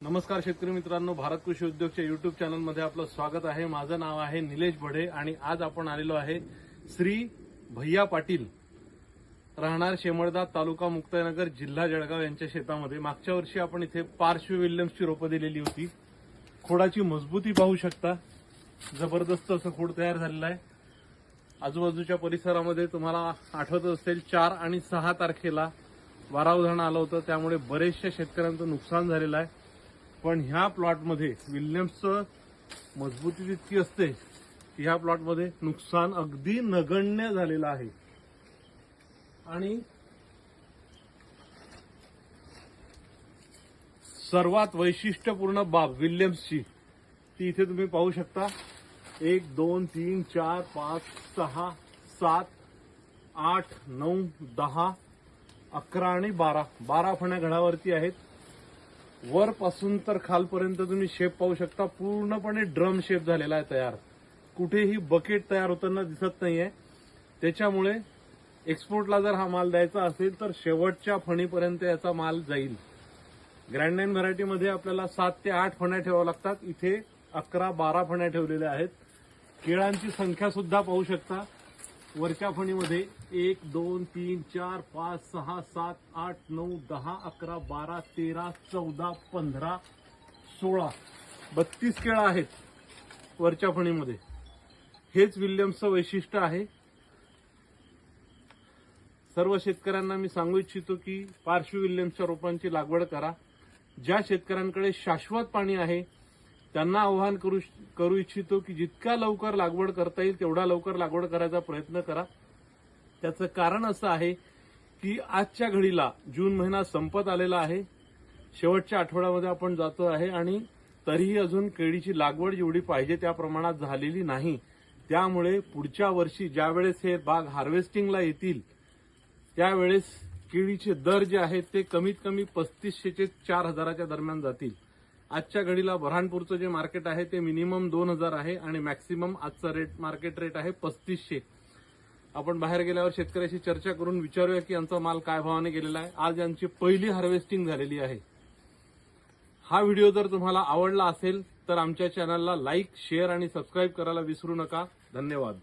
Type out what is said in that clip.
नमस्कार शेतकरी मित्रांनो, भारत कृषी उद्योगच्या युट्यूब चॅनलमध्ये आपलं स्वागत आहे। माझं नाव आहे निलेश बढे आणि आज आपण आलेलो आहे श्री भैया पाटील, राहणार शेमळदा, तालुका मुक्ताईनगर, जिल्हा जळगाव यांच्या शेतामध्ये। मागच्या वर्षी आपण इथे पार्श्व विल्यम्सची रोपं दिलेली होती। खोडाची मजबूती पाहू शकता, जबरदस्त असं खोड तयार झालेलं आहे। आजूबाजूच्या परिसरामध्ये तुम्हाला आठवत असेल 4 आणि 6 तारखेला वारा उधाण आलं होतं, त्यामुळे बरेचशा शेतकऱ्यांचं नुकसान झालेलं आहे। पण ह्या प्लॉटमध्ये विल्यम्सचं मजबूती इतकी असते की ह्या प्लॉटमध्ये नुकसान अगदी नगण्य झालेलं आहे। आणि सर्वात वैशिष्ट्यपूर्ण बाब विल्यम्सची ती इथे तुम्ही पाहू शकता। 1 2 3 4 5 6 7 8 9 10 11 आणि 12 फण्या घडावरती आहेत। वर पासून तर खालपर्यंत तुम्ही शेप पाहू शकता, पूर्णपणे ड्रम शेप झालेला आहे तयार। कुठेही बकेट तयार होताना दिसत नाहीये। त्याच्यामुळे एक्सपोर्टला जर हा माल द्यायचा असेल तर शेवटच्या फणीपर्यंत याचा माल जाईल। ग्रँड 9 व्हरायटीमध्ये आपल्याला 7 ते 8 फण्या ठेवाव्या लागतात, इथे 11-12 फण्या ठेवलेल्या आहेत। केळांची संख्या सुद्धा पाहू शकता। वरच्या फणीमध्ये 1 2 3 4 5 6 7 8 9 10 11 12 13 14 15 16 32 केळं आहेत वरच्या फणीमध्ये। हेच विल्यम्सचं वैशिष्ट्य आहे। सर्व शेतकऱ्यांना मी सांगू इच्छितो की पार्श्व विल्यम्सच्या रोपांची लागवड करा। ज्या शेतकऱ्यांकडे शाश्वत पाणी आहे त्यांना आवाहन करू इच्छितो की जितक्या लवकर लागवड करता येईल तेवढा लवकर लागवड करायचा प्रयत्न करा। त्याचं कारण असं आहे की आजच्या घडीला जून महिना संपत आलेला आहे, शेवटच्या आठवड्यामध्ये आपण जातो आहे आणि तरीही अजून केळीची लागवड जेवढी पाहिजे त्या प्रमाणात झालेली नाही। त्यामुळे पुढच्या वर्षी ज्यावेळेस हे बाग हार्वेस्टिंगला येतील त्यावेळेस केळीचे दर जे आहेत ते कमीत कमी 3500 ते 4000च्या दरम्यान जातील। आजच्या घडीला बऱ्हाणपूरचं जे मार्केट आहे ते मिनिमम 2000 आहे आणि मॅक्सिमम आजचा मार्केट रेट आहे 3500। आपण बाहेर गेल्यावर शेतकऱ्याशी चर्चा करून विचारूया की यांचा माल काय भावाने गेलेला आहे। आज यांची पहिली हार्वेस्टिंग झालेली आहे। हा व्हिडिओ जर तुम्हाला आवडला असेल तर आमच्या चॅनलला लाईक, शेअर आणि सबस्क्राईब करायला विसरू नका। धन्यवाद।